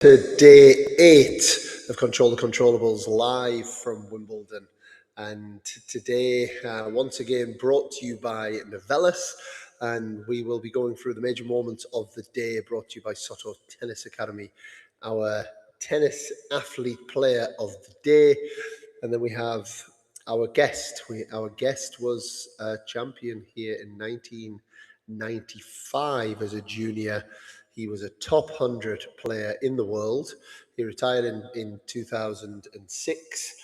To day 8 of Control the Controllables live from Wimbledon. And today, once again, brought to you by Novellus. And we will be going through the major moments of the day, brought to you by Soto Tennis Academy, our tennis athlete player of the day. And then we have our guest. Our guest was a champion here in 1995 as a junior. He was a top 100 player in the world. He retired in 2006,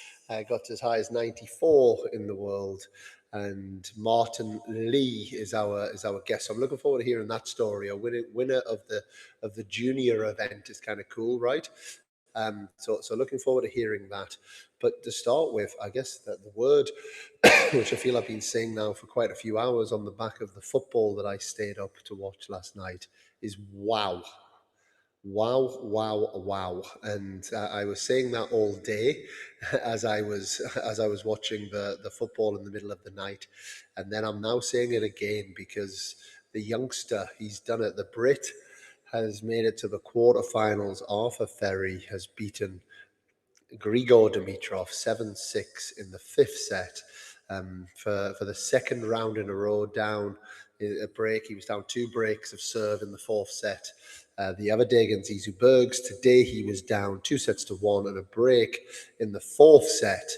got as high as 94 in the world. And Martin Lee is our guest. So I'm looking forward to hearing that story. A winner of the junior event is kind of cool, right? So looking forward to hearing that. But to start with, I guess that the word, which I feel I've been saying now for quite a few hours on the back of the football that I stayed up to watch last night, is wow. Wow, wow, wow. And I was saying that all day as I was watching the football in the middle of the night. And then I'm now saying it again because the youngster, he's done it. The Brit has made it to the quarterfinals. Arthur Ferry has beaten Grigor Dimitrov 7-6 in the fifth set for the second round in a row, down a break. He was down 2 breaks of serve in the fourth set. The other day against Izu Bergs, today he was down 2-1 and a break in the fourth set.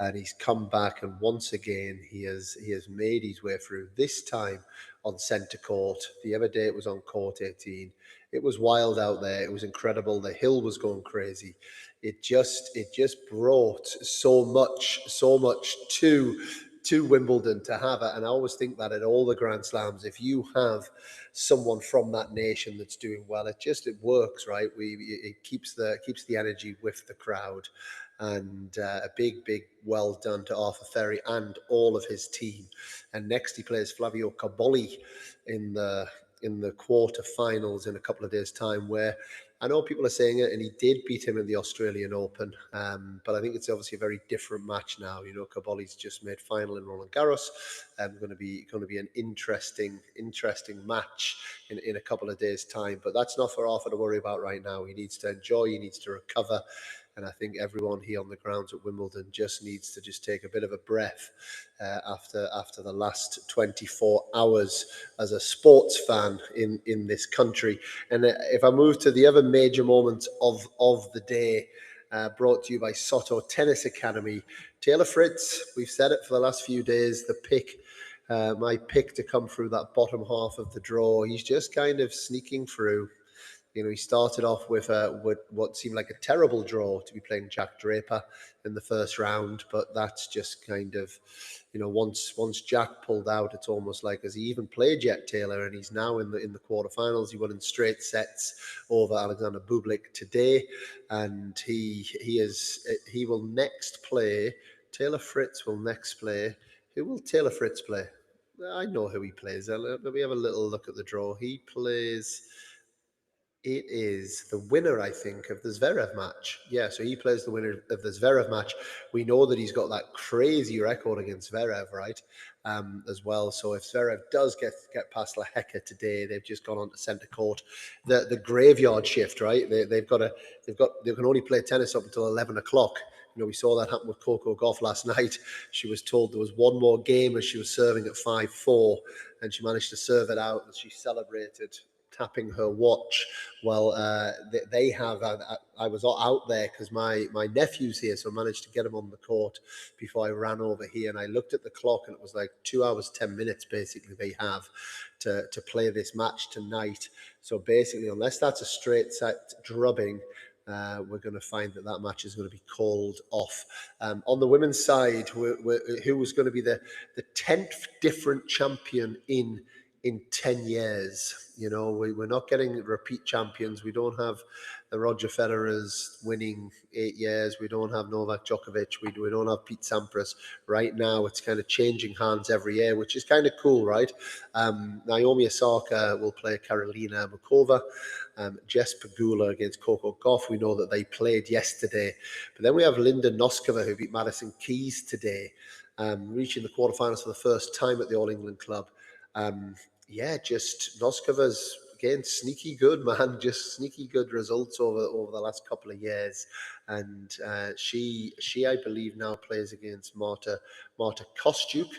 And he's come back, and once again he has made his way through. This time on centre court. The other day it was on court 18. It was wild out there. It was incredible. The hill was going crazy. It just brought so much to Wimbledon to have it. And I always think that at all the Grand Slams, if you have someone from that nation that's doing well, it works, right? It keeps the energy with the crowd. And a big well done to Arthur Ferry and all of his team. And next he plays Flavio Cobolli in the quarterfinals in a couple of days' time, where I know people are saying it, and he did beat him in the Australian Open, but I think it's obviously a very different match now. You know, Cobolli's just made final in Roland Garros, and going to be an interesting match in a couple of days' time. But that's not for Arthur to worry about right now. He needs to enjoy. He needs to recover. And I think everyone here on the grounds at Wimbledon just needs to take a bit of a breath after the last 24 hours as a sports fan in this country. And if I move to the other major moments of the day, brought to you by Soto Tennis Academy, Taylor Fritz, we've said it for the last few days, my pick to come through that bottom half of the draw. He's just kind of sneaking through. You know, he started off with what seemed like a terrible draw to be playing Jack Draper in the first round, but that's just kind of, you know, once Jack pulled out, it's almost like, has he even played yet, Taylor? And he's now in the quarterfinals. He won in straight sets over Alexander Bublik today, and he will next play. Taylor Fritz will next play. Who will Taylor Fritz play? I know who he plays. Let me have a little look at the draw. He plays. It is the winner, I think, of the Zverev match. Yeah, so he plays the winner of the Zverev match. We know that he's got that crazy record against Zverev, right? As well. So if Zverev does get past Laheka today, they've just gone on to centre court. The graveyard shift, right? They can only play tennis up until 11 o'clock. You know, we saw that happen with Coco Gauff last night. She was told there was one more game as she was serving at 5-4, and she managed to serve it out, and she celebrated tapping her watch. Well, they have. I was out there because my nephew's here, so I managed to get him on the court before I ran over here. And I looked at the clock, and it was like 2 hours 10 minutes basically they have to play this match tonight. So basically, unless that's a straight set drubbing, we're going to find that match is going to be called off. On the women's side, who was going to be the 10th different champion in 10 years. You know, we're not getting repeat champions. We don't have the Roger Federers winning 8 years. We don't have Novak Djokovic. We don't have Pete Sampras. Right now, it's kind of changing hands every year, which is kind of cool, right? Naomi Osaka will play Karolina Mukova. Jess Pegula against Coco Gauff. We know that they played yesterday. But then we have Linda Noskova, who beat Madison Keys today, reaching the quarterfinals for the first time at the All England Club. Just Noskova's again, sneaky good, man. Just sneaky good results over the last couple of years. And she I believe now plays against Marta Kostyuk,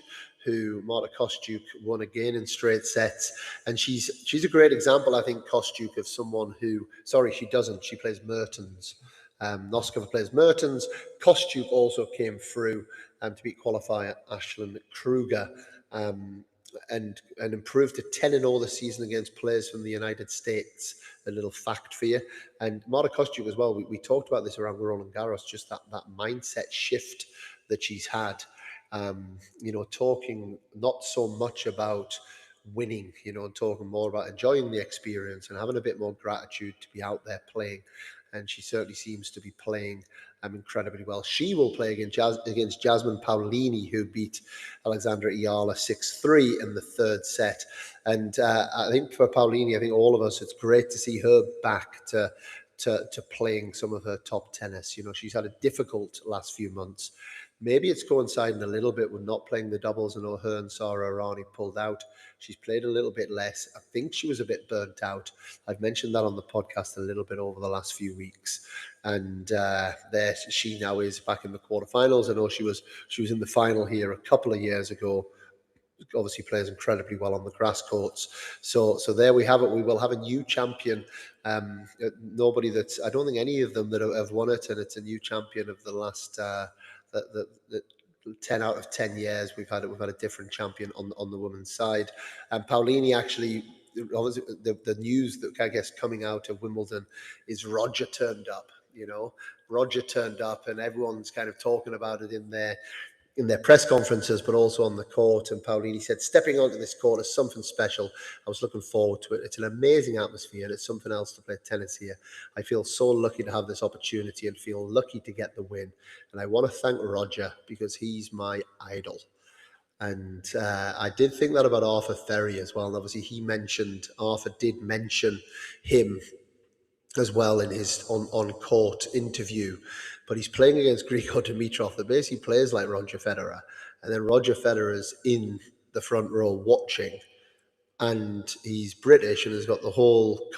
who Marta Kostyuk won again in straight sets. And she's a great example, I think, Kostyuk, of someone who, sorry, she doesn't. She plays Mertens. Noskova plays Mertens. Kostyuk also came through to beat qualifier Ashlyn Kruger. And improved to 10-0 this season against players from the United States. A little fact for you. And Marta Kostyuk as well, we talked about this around Roland Garros, just that mindset shift that she's had. Talking not so much about winning, and talking more about enjoying the experience and having a bit more gratitude to be out there playing. And she certainly seems to be playing incredibly well. She will play against Jasmine Paolini, who beat Alexandra Iala 6-3 in the third set. And I think for Paolini, I think all of us, it's great to see her back to playing some of her top tennis. She's had a difficult last few months. Maybe it's coinciding a little bit with not playing the doubles. I know her and Sara Errani pulled out. She's played a little bit less. I think she was a bit burnt out. I've mentioned that on the podcast a little bit over the last few weeks. And there she now is back in the quarterfinals. I know she was in the final here a couple of years ago. Obviously plays incredibly well on the grass courts. So there we have it. We will have a new champion. Nobody that's, I don't think any of them that have won it, and it's a new champion of the last the 10 out of 10 years we've had a different champion on the women's side. And Paolini actually, the news that I guess coming out of Wimbledon is Roger turned up. Roger turned up, and everyone's kind of talking about it in their press conferences, but also on the court. And Paolini said, stepping onto this court is something special. I was looking forward to it. It's an amazing atmosphere, and it's something else to play tennis here. I feel so lucky to have this opportunity and feel lucky to get the win. And I want to thank Roger because he's my idol. And I did think that about Arthur Ferry as well. And obviously Arthur did mention him as well in his on-court interview. But he's playing against Grigor Dimitrov that basically plays like Roger Federer. And then Roger Federer's in the front row watching. And he's British and has got the whole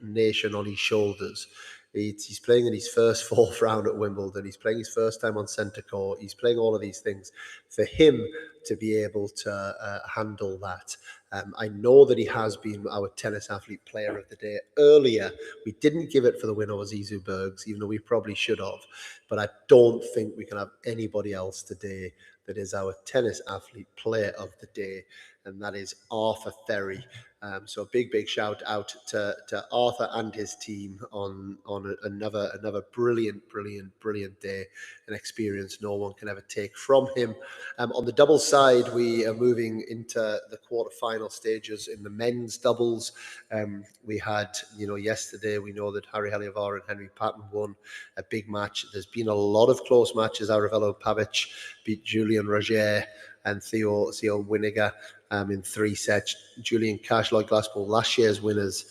nation on his shoulders. He's playing in his first fourth round at Wimbledon. He's playing his first time on centre court. He's playing all of these things. For him to be able to handle that, I know that he has been our tennis athlete player of the day. Earlier, we didn't give it for the win over Zizou Bergs, even though we probably should have. But I don't think we can have anybody else today that is our tennis athlete player of the day, and that is Arthur Ferry. So a big shout out to Arthur and his team on another brilliant day, an experience no one can ever take from him. On the doubles side, we are moving into the quarterfinal stages in the men's doubles. We had, yesterday, we know that Harry Heliavar and Henry Patton won a big match. There's been a lot of close matches. Arevalo Pavic beat Julian Roger and Theo Winiger in 3 sets. Julian Cash, Lloyd Glasspool, last year's winners,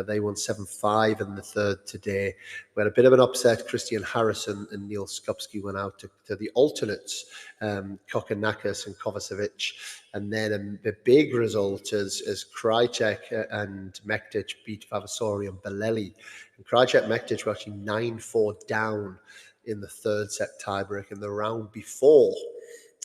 they won 7-5 in the third today. We had a bit of an upset. Christian Harrison and Neil Skupski went out to the alternates, Kokkinakis and Kovacevic. And then the big result is Krajicek and Mektic beat Vavasori and Beleli. And Krajicek and Mektic were actually 9-4 down in the third set tiebreak in the round before.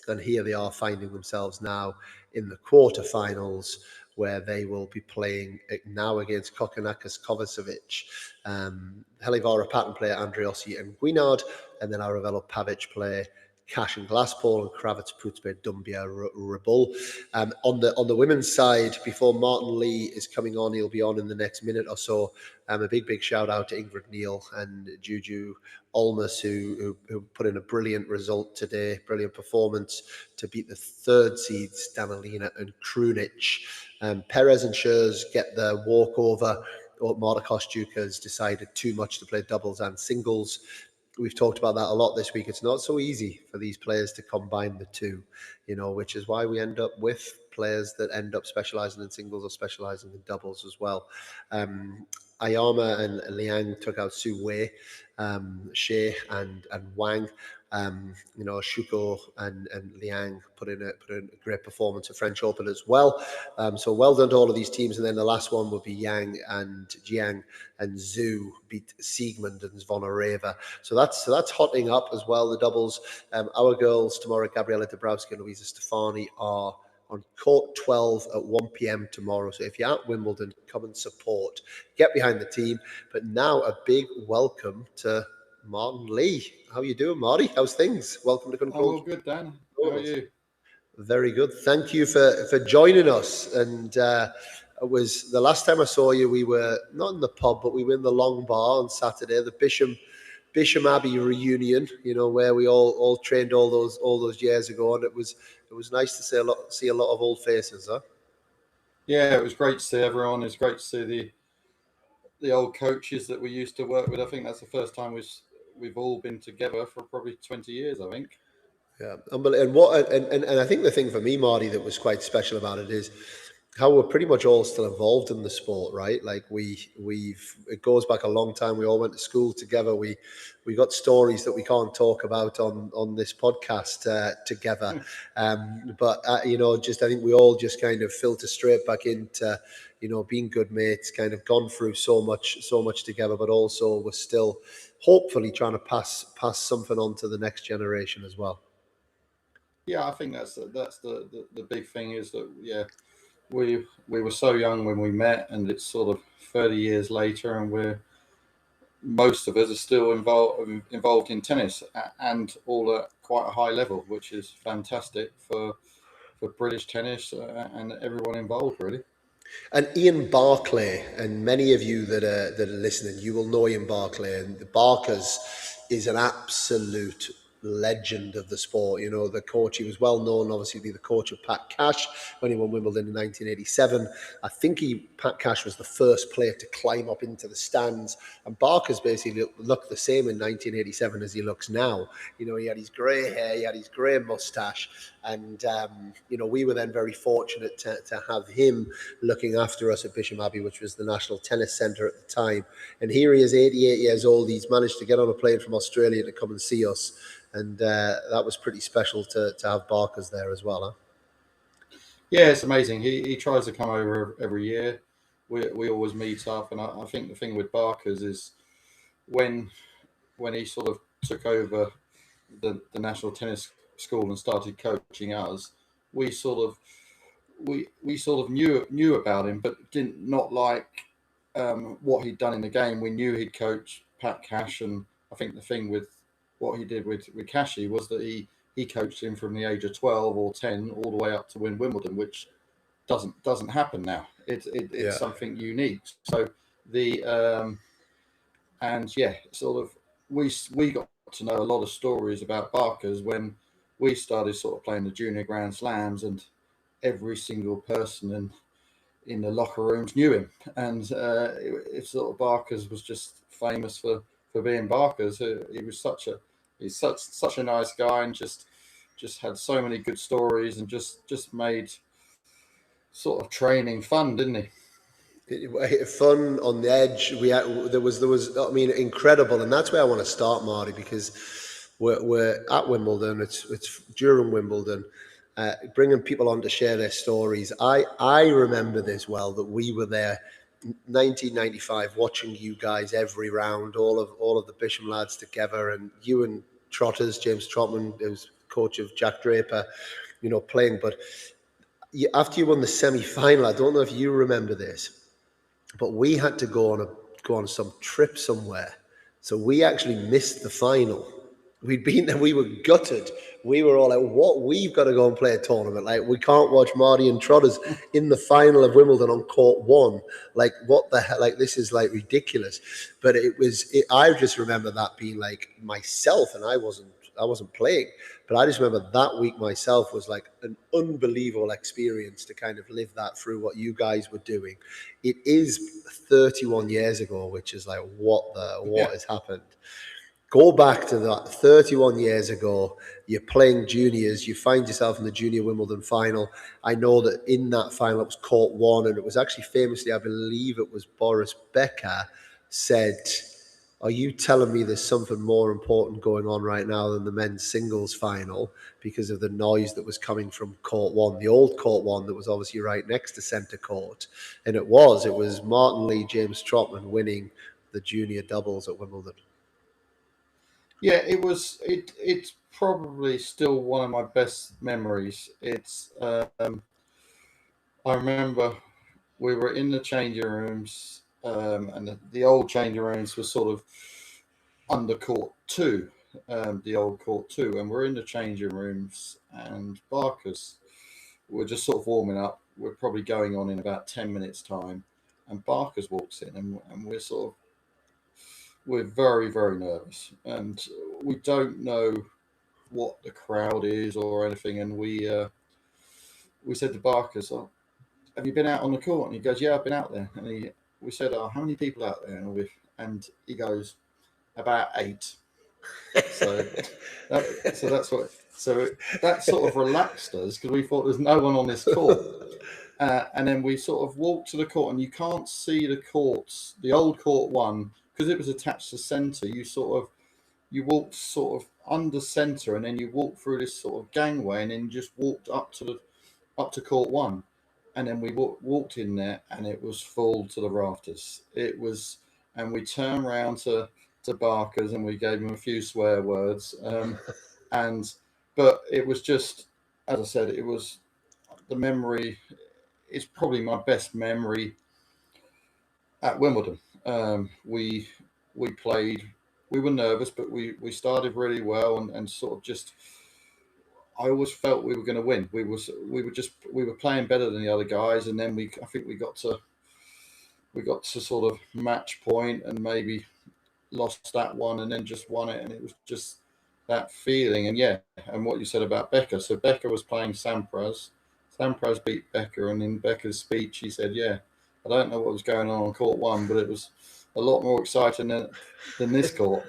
And here they are finding themselves now in the quarterfinals, where they will be playing now against Kokkinakis, Kovacevic, Helivara Patton player Andriossi and Guinard, and then Arevalo Pavic play Cash and Glasspool, and Kravitz Putzbe Dumbia Rabul. On the women's side, before Martin Lee is coming on, he'll be on in the next minute or so. A big shout out to Ingrid Neal and Juju Olmos, who put in a brilliant result today, brilliant performance to beat the third seeds, Danilina and Krunic. Perez and Scherz get the walkover. Marta Kostyuk has decided too much to play doubles and singles. We've talked about that a lot this week. It's not so easy for these players to combine the two, which is why we end up with players that end up specializing in singles or specializing in doubles as well. Ayama and Liang took out Su Wei, Shea and Wang. Shuko and Liang put in a great performance at French Open as well. So well done to all of these teams. And then the last one would be Yang and Jiang, and Zhu beat Siegmund and Zvonareva. So that's hotting up as well, the doubles. Our girls tomorrow, Gabriela Dabrowski and Luisa Stefani, are on court 12 at 1 p.m. tomorrow. So if you're at Wimbledon, come and support. Get behind the team. But now a big welcome to Martin Lee. How are you doing, Marty? How's things? Welcome to Control. I'm all good, Dan. How are you? Very good. Thank you for joining us. And it was the last time I saw you, we were not in the pub, but we were in the Long Bar on Saturday, the Bisham Abbey reunion, where we all trained all those years ago, and it was nice to see a lot of old faces, huh? Yeah, it was great to see everyone. It's great to see the old coaches that we used to work with. I think that's the first time we've all been together for probably 20 years, I think. Yeah, and I think the thing for me, Marty, that was quite special about it is how we're pretty much all still involved in the sport, right? Like it goes back a long time. We all went to school together. We got stories that we can't talk about on this podcast together. But just I think we all just kind of filter straight back into being good mates. Kind of gone through so much together, but also we're still hopefully trying to pass something on to the next generation as well. Yeah, I think that's the big thing is that we were so young when we met, and it's sort of 30 years later, and most of us are still involved in tennis, and all at quite a high level, which is fantastic for British tennis and everyone involved, really. And Ian Barclay, and many of you that are listening, you will know Ian Barclay. And the Barker's is an absolute legend of the sport. The coach, he was well known, obviously, to be the coach of Pat Cash when he won Wimbledon in 1987. I think Pat Cash was the first player to climb up into the stands. And Barker's basically looked the same in 1987 as he looks now. He had his grey hair, he had his grey moustache. And, we were then very fortunate to have him looking after us at Bisham Abbey, which was the National Tennis Centre at the time. And here he is, 88 years old. He's managed to get on a plane from Australia to come and see us. And that was pretty special to have Barker's there as well, huh? Yeah, it's amazing. He tries to come over every year. We always meet up. And I think the thing with Barker's is when he sort of took over the National Tennis School and started coaching us, we sort of knew about him, but didn't not like what he'd done in the game. We knew he'd coached Pat Cash, and I think the thing with what he did with Cashy was that he coached him from the age of 12 or 10 all the way up to win Wimbledon, which doesn't happen now. It's something unique. So sort of we got to know a lot of stories about Barker's when we started sort of playing the junior Grand Slams, and every single person in the locker rooms knew him, and it's sort of Barker's was just famous for being Barker's. He's such a nice guy, and just had so many good stories, and just made sort of training fun, didn't he? Fun, on the edge. There was I mean, incredible, and that's where I want to start, Marty, because we're at Wimbledon. It's during Wimbledon. Bringing people on to share their stories. I remember this well, that we were there 1995 watching you guys every round, all of the Bisham lads together, and you and Trotters, James Trotman, who was coach of Jack Draper, playing. But after you won the semi-final, I don't know if you remember this, but we had to go on some trip somewhere. So we actually missed the final. We'd been there, we were gutted. We were all like, what? We've got to go and play a tournament. Like, we can't watch Marty and Trotters in the final of Wimbledon on court 1. Like, what the hell? Like, this is like ridiculous. But I just remember that being like myself, and I wasn't playing. But I just remember that week myself was like an unbelievable experience to kind of live that through, what you guys were doing. It is 31 years ago, which is like, what has happened? Go back to that 31 years ago. You're playing juniors. You find yourself in the junior Wimbledon final. I know that in that final it was court 1, and it was actually famously, I believe it was Boris Becker said, Are you telling me there's something more important going on right now than the men's singles final because of the noise that was coming from court one, the old court one that was obviously right next to centre court? And it was Martin Lee, James Trotman winning the junior doubles at Wimbledon. Yeah, it was. It's probably still one of my best memories. I remember we were in the changing rooms, and the old changing rooms were sort of under court two, the old court two, and we're in the changing rooms, and Barker's. We're just sort of warming up. We're probably going on in about 10 minutes time, and Barker's walks in, and we're very, very nervous, and we don't know what the crowd is or anything. And we said to Barker's, "Oh, have you been out on the court?" And he goes, "Yeah, I've been out there." And we said, "Oh, how many people out there?" And he goes, "About 8." So that's what. So that sort of relaxed us because we thought there's no one on this court. And then we sort of walked to the court, and you can't see the courts, the old court one, because it was attached to centre. You walked sort of under centre, and then you walked through this sort of gangway, and then you just walked up to court one, and then we walked in there, and it was full to the rafters. It was, and we turned around to Barker's, and we gave him a few swear words, but it was just, as I said, it was the memory. It's probably my best memory at Wimbledon. We played. We were nervous, but we started really well, and sort of just. I always felt we were going to win. We were playing better than the other guys, and then I think we got to sort of match point, and maybe lost that one, and then just won it, and it was just that feeling. And yeah, and what you said about Becker. So Becker was playing Sampras. Sampras beat Becker, and in Becker's speech, he said, "Yeah, I don't know what was going on court one, but it was a lot more exciting than this court."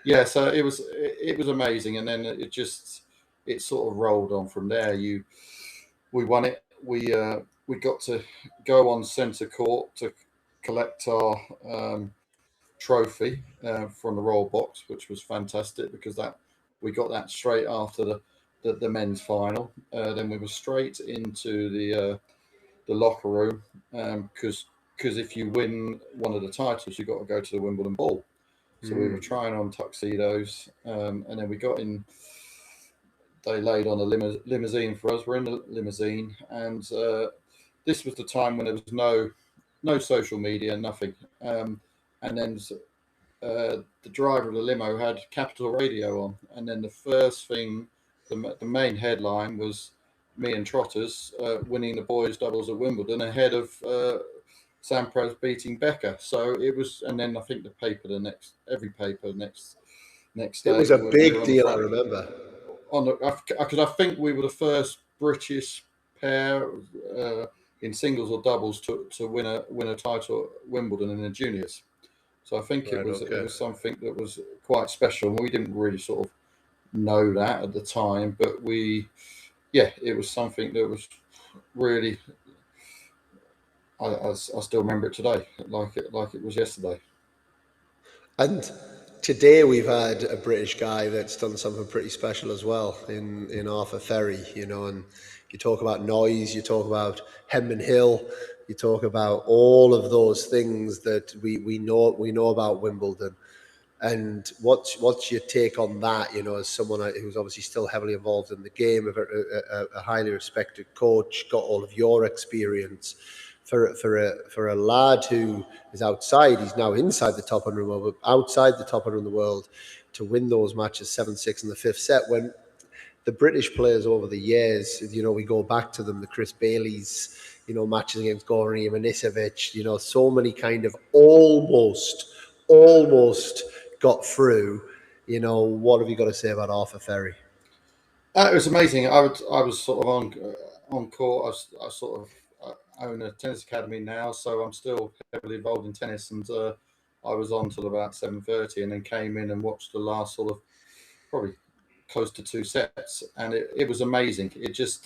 Yeah, so it was amazing, and then it sort of rolled on from there. We won it. We got to go on centre court to collect our trophy from the royal box, which was fantastic because that we got that straight after the men's final. Then we were straight into the locker room because if you win one of the titles, you got to go to the Wimbledon ball. So we were trying on tuxedos, and then we got in. They laid on a limousine for us. We're in the limousine, and this was the time when there was no social media, nothing. And then the driver of the limo had Capital Radio on, and then the first thing, the main headline was me and Trotters winning the boys' doubles at Wimbledon ahead of Sampras beating Becker. So it was, and then I think every paper next day. It was a big deal, I remember. Because I think we were the first British pair in singles or doubles to win a title at Wimbledon in the juniors. So I think it was something that was quite special. We didn't really sort of know that at the time, but it was something that was really. I still remember it today, like it was yesterday. And today we've had a British guy that's done something pretty special as well in Arthur Ferry, and you talk about noise, you talk about Henman Hill, you talk about all of those things that we know about Wimbledon. And what's your take on that? As someone who's obviously still heavily involved in the game, a highly respected coach, got all of your experience. For a lad who is outside, he's now inside the top 100 world, but outside the top 100 in the world, to win those matches 7-6 in the fifth set, when the British players over the years, we go back to them, the Chris Baileys, matches against Goran Ivanisevic, so many kind of almost got through. What have you got to say about Arthur Ferry? It was amazing. I was sort of on court. I sort of own a tennis academy now, so I'm still heavily involved in tennis. And I was on till about 7:30, and then came in and watched the last sort of probably close to 2 sets, and it was amazing. He just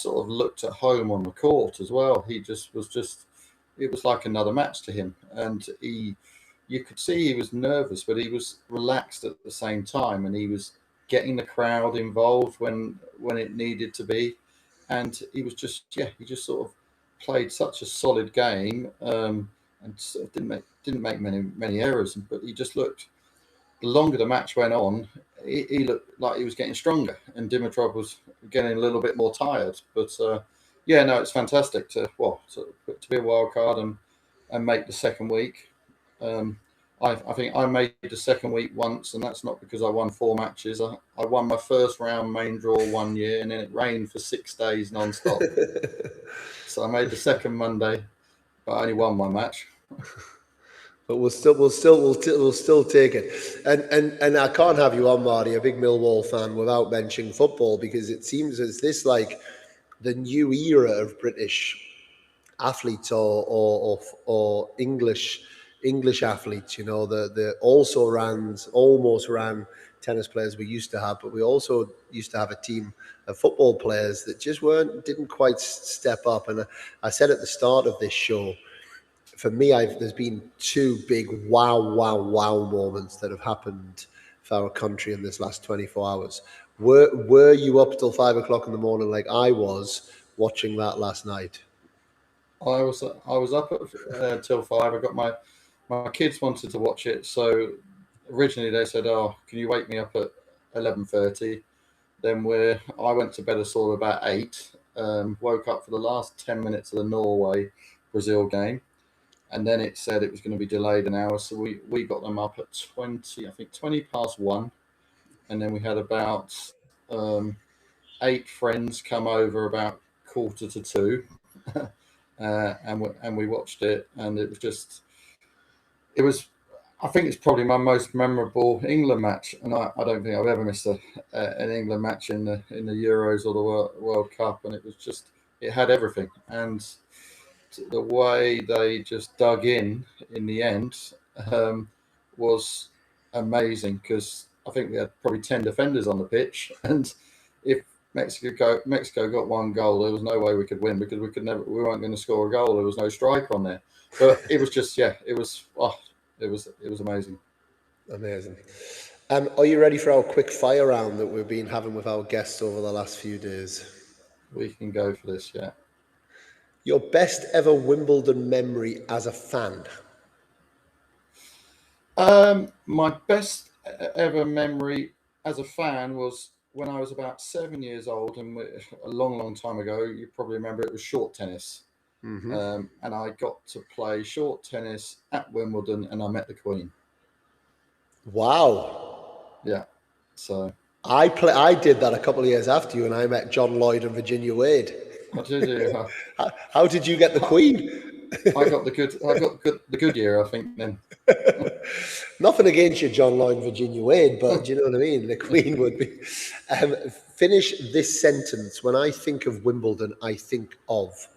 sort of looked at home on the court as well. He just was it was like another match to him, and you could see he was nervous, but he was relaxed at the same time, and he was getting the crowd involved when it needed to be, and he was just he just sort of played such a solid game, and sort of didn't make many errors, but he just looked. The longer the match went on, he looked like he was getting stronger, and Dimitrov was getting a little bit more tired. But yeah, no, it's fantastic to be a wild card and make the second week. Um, I think I made the second week once, and that's not because I won 4 matches. I won my first round main draw 1 year, and then it rained for 6 days non-stop. So I made the second Monday, but I only won 1 match. But we'll still take it. And I can't have you on, Marty, a big Millwall fan, without mentioning football, because it seems as this like the new era of British athletes or English athletes. You know, the almost ran tennis players we used to have, but we also used to have a team of football players that just didn't quite step up. And I said at the start of this show, for me, there's been 2 big wow moments that have happened for our country in this last 24 hours. Were you up till 5 o'clock in the morning like I was watching that last night? I was up at till 5. I got my kids wanted to watch it, so originally they said, "Oh, can you wake me up at 11:30?" Then I went to bed at sort of about 8. Woke up for the last 10 minutes of the Norway Brazil game, and then it said it was going to be delayed an hour, so we got them up at 20 past 1, and then we had about 8 friends come over about 1:45. And we watched it, and it was. I think it's probably my most memorable England match, and I don't think I've ever missed an England match in the Euros or the World Cup, and it had everything, and the way they just dug in the end was amazing, because I think we had probably 10 defenders on the pitch, and if Mexico got 1 goal, there was no way we could win, because we weren't going to score a goal. There was no striker on there, but it was just it was amazing. Amazing. Are you ready for our quick fire round that we've been having with our guests over the last few days? We can go for this, yeah. Your best ever Wimbledon memory as a fan? My best ever memory as a fan was when I was about 7 years old, and a long time ago. You probably remember it was short tennis, and I got to play short tennis at Wimbledon, and I met the Queen. Wow. Yeah, so I did that a couple of years after you, and I met John Lloyd and Virginia Wade. what did you? How did you get the Queen? I got the good year, I think. Then Nothing against you, John Lloyd and Virginia Wade, but do you know what I mean? The Queen would be. Finish this sentence. When I think of Wimbledon, I think of.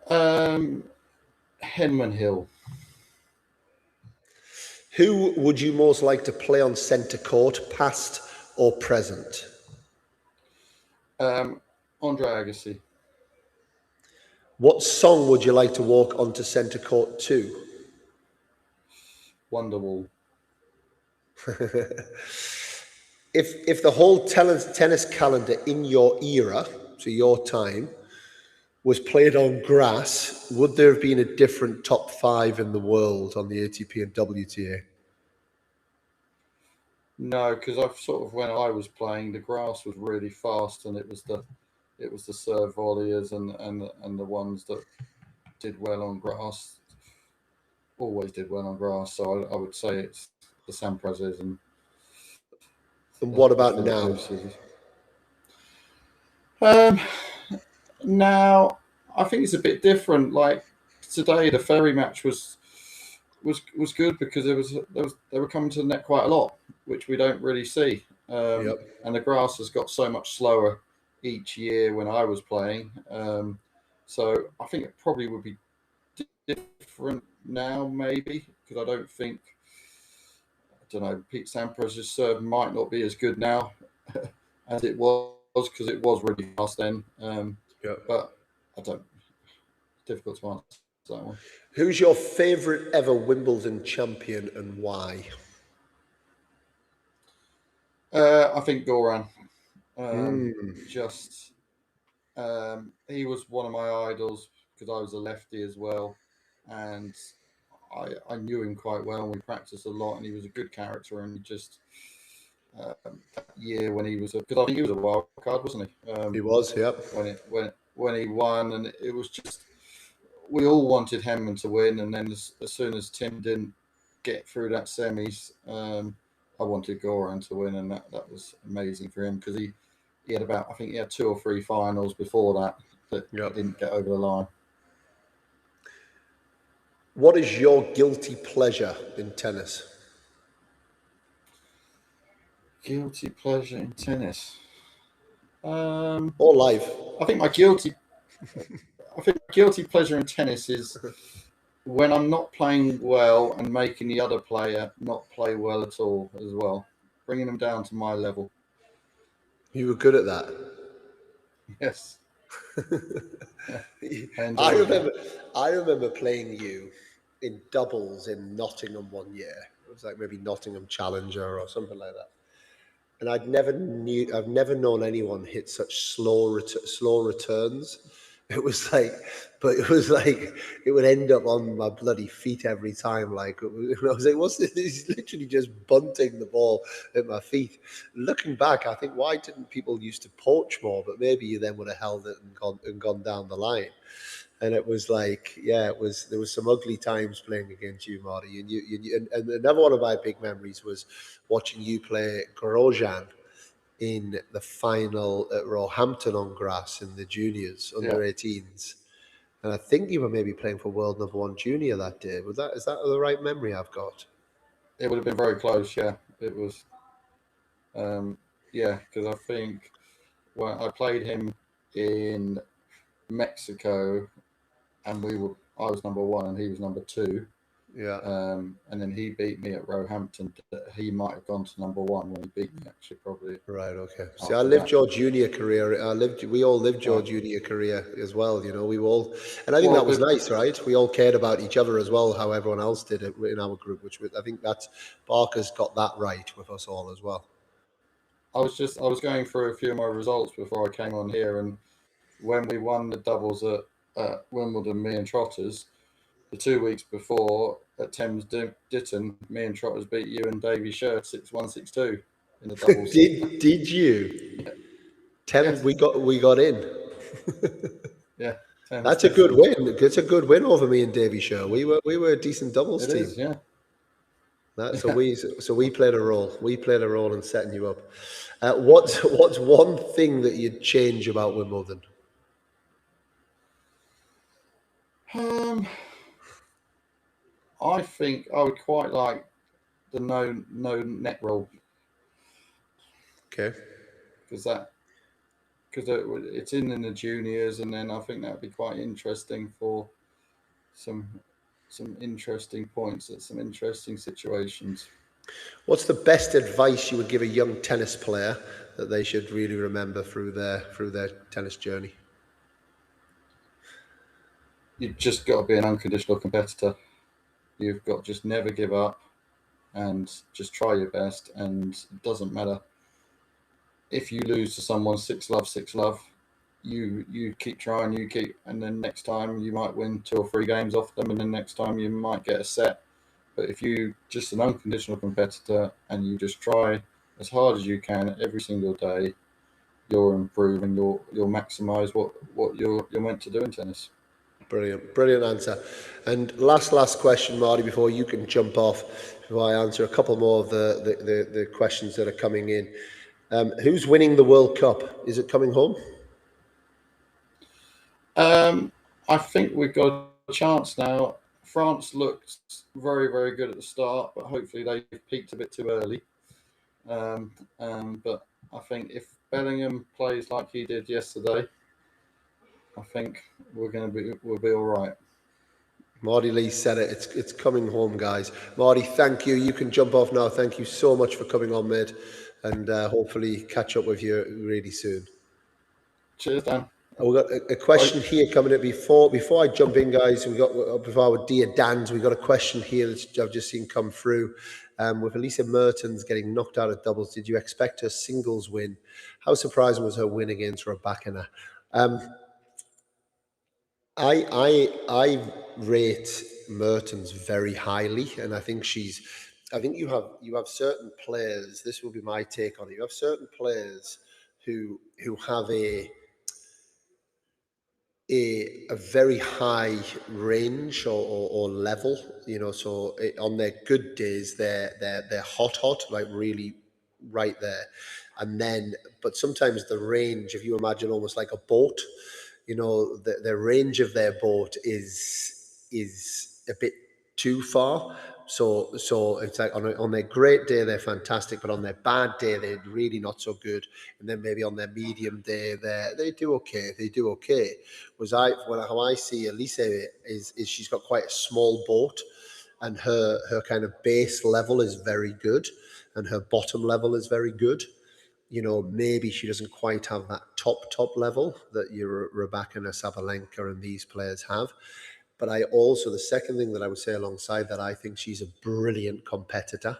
Henman Hill. Who would you most like to play on centre court, past or present? Andre Agassi. What song would you like to walk onto centre court to? Wonderwall. If the whole tennis calendar in your era, so your time, was played on grass, would there have been a different top 5 in the world on the ATP and WTA? No, because I've sort of, when I was playing, the grass was really fast, and it was the serve volleyers and the ones that did well on grass always did well on grass. So I would say it's the Samprases and what about now? Now I think it's a bit different. Like today, the Ferry match was good, because they were coming to the net quite a lot, which we don't really see. And the grass has got so much slower each year when I was playing. So I think it probably would be different now, maybe, because I don't know, Pete Sampras's serve might not be as good now as it was, because it was really fast then. But I don't. difficult to answer that one. Who's your favourite ever Wimbledon champion and why? I think Goran. Mm, Just he was one of my idols because I was a lefty as well, and I knew him quite well. And we practiced a lot, and he was a good character. And he just that year when he was because I think he was a wild card, wasn't he? he was, yep. When he won, and it was just we all wanted Hemman to win, and then as soon as Tim didn't get through that semis, I wanted Goran to win, and that was amazing for him because he had about I think he had 2 or 3 finals before that Yep. didn't get over the line. What is your guilty pleasure in tennis? Guilty pleasure in tennis. Or life? I think my guilty pleasure in tennis is when I'm not playing well and making the other player not play well at all as well, bringing them down to my level. You were good at that. Yes. Yeah, I I enjoyed remember, that. I remember playing you in doubles in Nottingham one year. It was like maybe Nottingham Challenger or something like that. And I've never known anyone hit such slow returns. It was like, but it was like it would end up on my bloody feet every time. Like I was like, what's this? He's literally just bunting the ball at my feet. Looking back, I think why didn't people used to poach more? But maybe you then would have held it and gone down the line. And it was like, yeah, it was. There was some ugly times playing against you, Marty. And another one of my big memories was watching you play Grosjean in the final at Roehampton on grass in the juniors Yeah, under 18s. And I think you were maybe playing for world number one junior that day. Is that the right memory I've got? it would have been very close. Yeah, it was. Yeah, because I think when I played him in Mexico, and I was number one and he was number two. Yeah. And then he beat me at Roehampton. He might have gone to number one when he beat me. Actually, probably Right. Okay. See, I after lived that. your junior career. We all lived your Right. junior career as well. You know, we all, and I think Well, that was nice, right? We all cared about each other as well, how everyone else did it in our group, I think that's Barker's got that right with us all as well. I was going through a few of my results before I came on here, and when we won the doubles at Wimbledon, me and Trotters, the 2 weeks before at Thames Ditton, me and Trotters beat you and Davy Sher 6-1, 6-2 in the doubles. Did you? Thames, Yes, we got in. yeah, Thames That's a good Ditton. win. It's a good win over me and Davy Show. We were a decent doubles It team. is, yeah, yeah. So we played a role. We played a role in setting you up. What's one thing that you'd change about Wimbledon? Um, I think I would quite like the no net rule Okay. because it's in the juniors, and then I think that would be quite interesting for some interesting points at some interesting situations. What's the best advice you would give a young tennis player that they should really remember through their tennis journey? You've just got to be an unconditional competitor. You've got to just never give up and just try your best. And it doesn't matter if you lose to someone 6-love, 6-love. You keep trying, and then next time you might win 2 or 3 games off them, and then next time you might get a set. But if you just an unconditional competitor and you just try as hard as you can every single day, you'll improve and you'll maximise what you're meant to do in tennis. Brilliant answer. And last question, Marty, before you can jump off, before I answer a couple more of the questions that are coming in. Who's winning the World Cup? Is it coming home? I think we've got a chance now. France looked very, very good at the start, but hopefully they peaked a bit too early. But I think if Bellingham plays like he did yesterday, I think we'll be all right. Marty Lee said it. It's coming home, guys. Marty, thank you. You can jump off now. Thank you so much for coming on, mate, and hopefully catch up with you really soon. Cheers, Dan. We've got a question here coming in before I jump in, guys. We got before our dear Dan's. We got a question here that I've just seen come through. With Elisa Mertens getting knocked out of doubles, did you expect her singles win? How surprising was her win against Rebecca? I rate Mertens very highly, and I think she's. I think you have certain players. This will be my take on it. You have certain players who have a very high range or level, so on their good days they're hot, like really right there. And then but sometimes the range, if you imagine almost like a boat, the range of their boat is a bit too far. So it's like on their great day they're fantastic, but on their bad day they're really not so good. And then maybe on their medium day they do okay. They do okay. How I see Elise is she's got quite a small boat, and her kind of base level is very good, and her bottom level is very good. Maybe she doesn't quite have that top level that your Rebecca and Sabalenka and these players have. But the second thing that I would say alongside that, I think she's a brilliant competitor,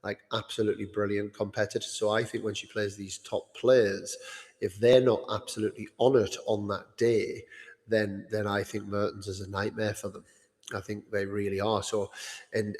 like absolutely brilliant competitor. So I think when she plays these top players, if they're not absolutely on it on that day, then I think Mertens is a nightmare for them. I think they really are. So, and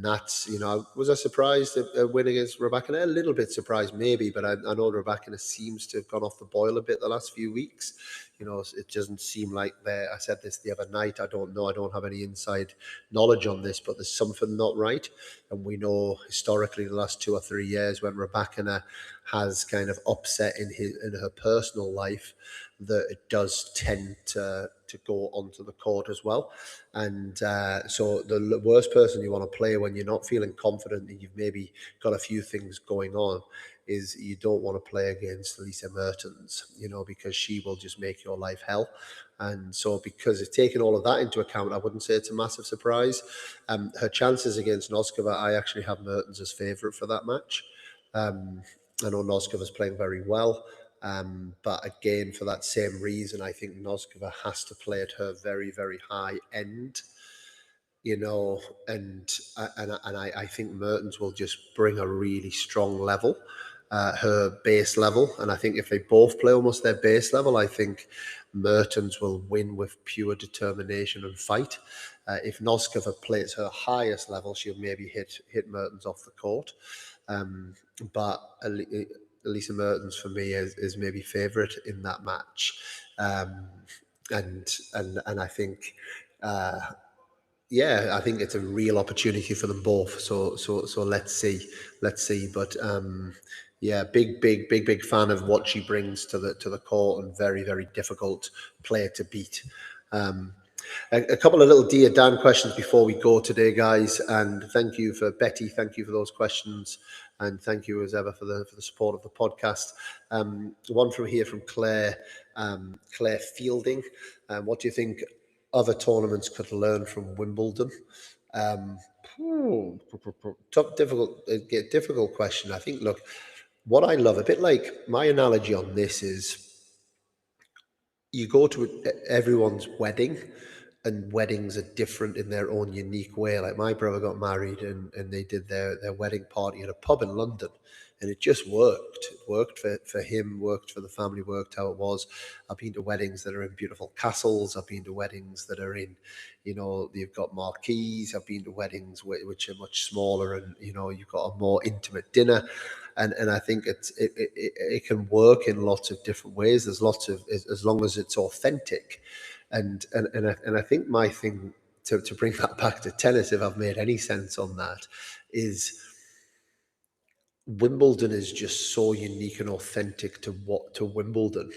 that's, was I surprised at a win against Rebecca? A little bit surprised, maybe, but I know Rebecca seems to have gone off the boil a bit the last few weeks. It doesn't seem like they're. I said this the other night. I don't know. I don't have any inside knowledge on this, but there's something not right. And we know historically the last 2 or 3 years when Rebecca has kind of upset in her personal life, that it does tend to go onto the court as well. And so the worst person you want to play when you're not feeling confident and you've maybe got a few things going on is you don't want to play against Lisa Mertens, because she will just make your life hell. And so because it's taking all of that into account, I wouldn't say it's a massive surprise. Her chances against Noskova, I actually have Mertens as favourite for that match. I know Noskova's playing very well. But again, for that same reason, I think Noskova has to play at her very, very high end, and I think Mertens will just bring a really strong level, her base level. And I think if they both play almost their base level, I think Mertens will win with pure determination and fight. If Noskova plays her highest level, she'll maybe hit Mertens off the court. But Elisa Mertens for me is maybe favourite in that match, and I think. I think it's a real opportunity for them both. So let's see. But big fan of what she brings to the court, and very very difficult player to beat. A couple of little Dear Dan questions before we go today, guys. And thank you for Betty. Thank you for those questions. And thank you as ever for the support of the podcast. One from Claire, Claire Fielding. What do you think other tournaments could learn from Wimbledon? Difficult question. I think, look, what I love, a bit like my analogy on this is you go to everyone's wedding, and weddings are different in their own unique way. Like my brother got married, and they did their wedding party at a pub in London, and it just worked. It worked for him, worked for the family, worked how it was. I've been to weddings that are in beautiful castles. I've been to weddings that are in, you've got marquees. I've been to weddings which are much smaller, and you've got a more intimate dinner. And I think it can work in lots of different ways. There's lots of, as long as it's authentic. And I think my thing to bring that back to tennis, if I've made any sense on that, is Wimbledon is just so unique and authentic to Wimbledon.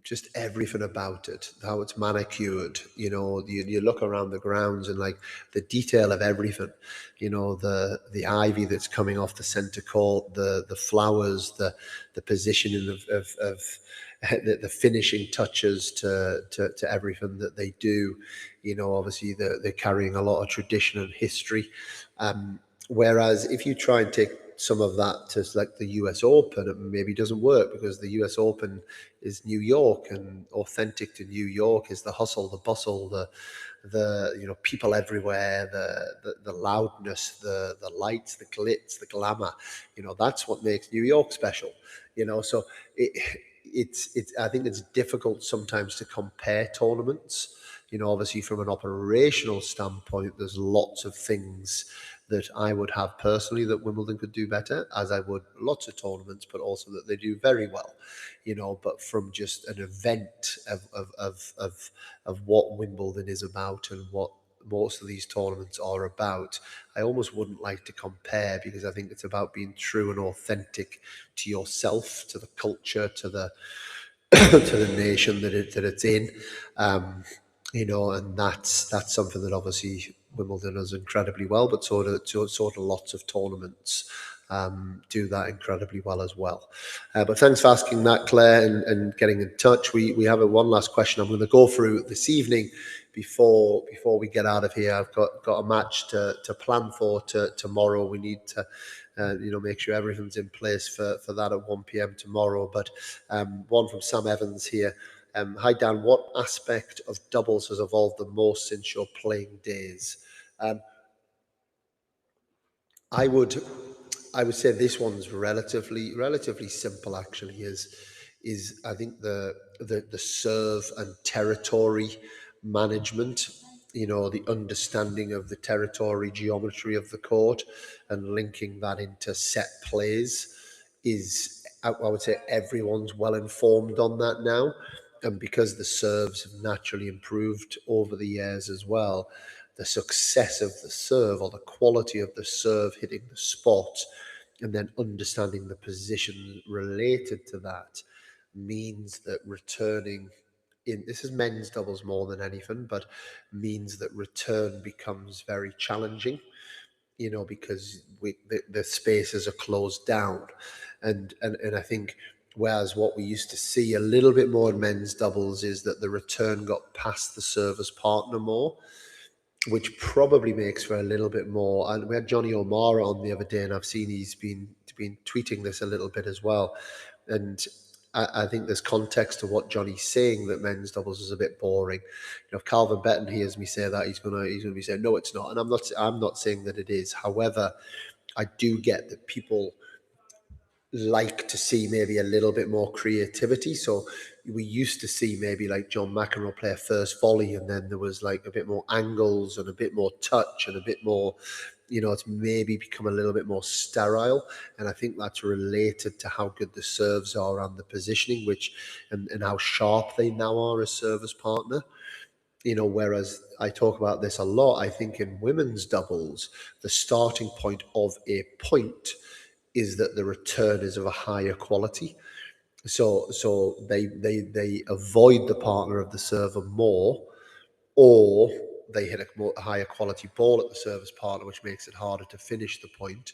Just everything about it, how it's manicured. You look around the grounds and like the detail of everything. The ivy that's coming off the centre court, the flowers, the positioning of the finishing touches to everything that they do. Obviously they're carrying a lot of tradition and history. Whereas if you try and take some of that to like the US Open, it maybe doesn't work because the US Open is New York, and authentic to New York is the hustle, the bustle, the people everywhere, the loudness, the lights, the glitz, the glamour. That's what makes New York special. So it's I think it's difficult sometimes to compare tournaments. Obviously from an operational standpoint, there's lots of things that I would have personally that Wimbledon could do better, as I would lots of tournaments, but also that they do very well. But from just an event of what Wimbledon is about and what most of these tournaments are about, I almost wouldn't like to compare, because I think it's about being true and authentic to yourself, to the culture, to the to the nation that it's in. And that's something that obviously Wimbledon does incredibly well, but sort of lots of tournaments do that incredibly well as well. But thanks for asking that, Claire, and getting in touch. We have one last question I'm going to go through this evening before we get out of here. I've got a match to plan for tomorrow. We need to make sure everything's in place for that at 1 p.m. tomorrow. But one from Sam Evans here. Hi Dan, what aspect of doubles has evolved the most since your playing days? Um, I would I would say this one's relatively simple actually. Is I think the serve and territory management, the understanding of the territory geometry of the court and linking that into set plays is, I would say everyone's well informed on that now. And because the serves have naturally improved over the years as well, the success of the serve, or the quality of the serve hitting the spot, and then understanding the position related to that, means that returning in, this is men's doubles more than anything, but means that return becomes very challenging, because the spaces are closed down. And I think, whereas what we used to see a little bit more in men's doubles is that the return got past the service partner more, which probably makes for a little bit more. And we had Johnny O'Mara on the other day, and I've seen he's been tweeting this a little bit as well. And I think there's context to what Johnny's saying, that men's doubles is a bit boring. If Calvin Betton hears me say that, he's gonna be saying no, it's not. And I'm not saying that it is. However, I do get that people like to see maybe a little bit more creativity. So we used to see maybe like John McEnroe play a first volley, and then there was like a bit more angles and a bit more touch and a bit more, it's maybe become a little bit more sterile. And I think that's related to how good the serves are and the positioning, and how sharp they now are as service partner. Whereas I talk about this a lot, I think in women's doubles, the starting point of a point is that the return is of a higher quality. So they avoid the partner of the server more, or they hit a higher quality ball at the service partner, which makes it harder to finish the point.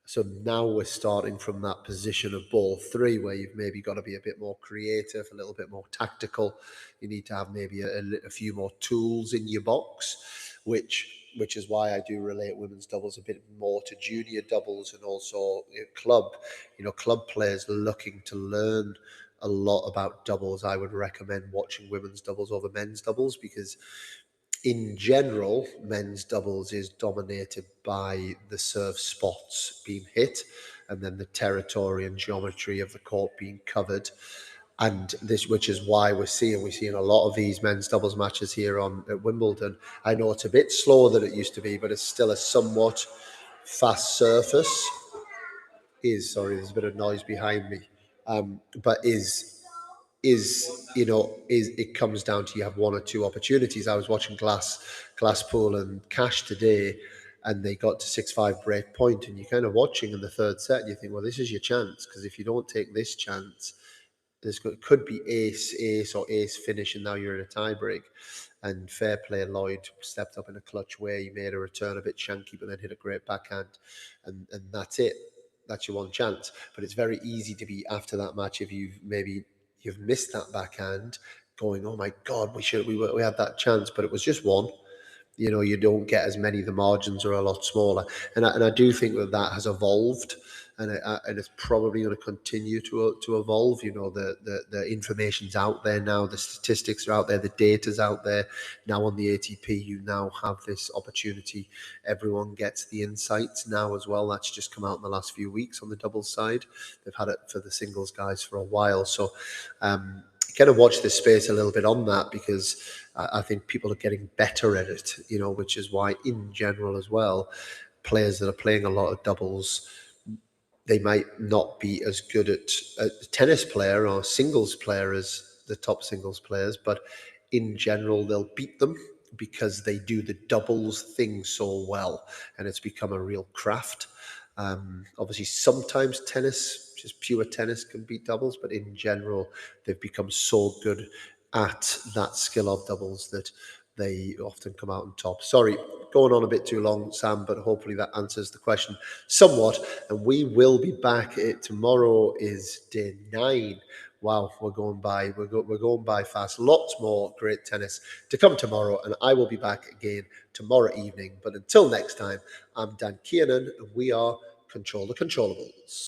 So now we're starting from that position of ball three, where you've maybe got to be a bit more creative, a little bit more tactical. You need to have maybe a few more tools in your box, which is why I do relate women's doubles a bit more to junior doubles, and also club players looking to learn a lot about doubles. I would recommend watching women's doubles over men's doubles, because in general, men's doubles is dominated by the serve spots being hit, and then the territory and geometry of the court being covered. And this, which is why we're seeing a lot of these men's doubles matches here at Wimbledon. I know it's a bit slower than it used to be, but it's still a somewhat fast surface. Sorry, there's a bit of noise behind me. But is it comes down to, you have one or two opportunities. I was watching Glasspool and Cash today, and they got to 6-5 break point, and you're kind of watching in the third set and you think, well, this is your chance, because if you don't take this chance, could be ace or ace finish, and now you're in a tie break. And fair play, Lloyd stepped up in a clutch way. He made a return a bit shanky, but then hit a great backhand, and that's it. That's your one chance. But it's very easy to be, after that match, if you've missed that backhand, going, oh my god, we had that chance, but it was just one. You don't get as many. The margins are a lot smaller, and I do think that that has evolved, and it's probably going to continue to evolve. The information's out there now, the statistics are out there, the data's out there now on the ATP. You now have this opportunity. Everyone gets the insights now as well. That's just come out in the last few weeks on the doubles side. They've had it for the singles guys for a while, so kind of watch this space a little bit on that, because I think people are getting better at it, which is why in general as well, players that are playing a lot of doubles, they might not be as good at a tennis player or singles player as the top singles players, but in general, they'll beat them because they do the doubles thing so well, and it's become a real craft. Obviously, sometimes tennis, just pure tennis, can beat doubles, but in general, they've become so good at that skill of doubles that they often come out on top. Sorry, going on a bit too long, Sam, but hopefully that answers the question somewhat. And we will be back. Tomorrow is day 9. Wow, we're going by fast. Lots more great tennis to come tomorrow, and I will be back again tomorrow evening. But until next time, I'm Dan Kiernan, and we are Control the Controllables.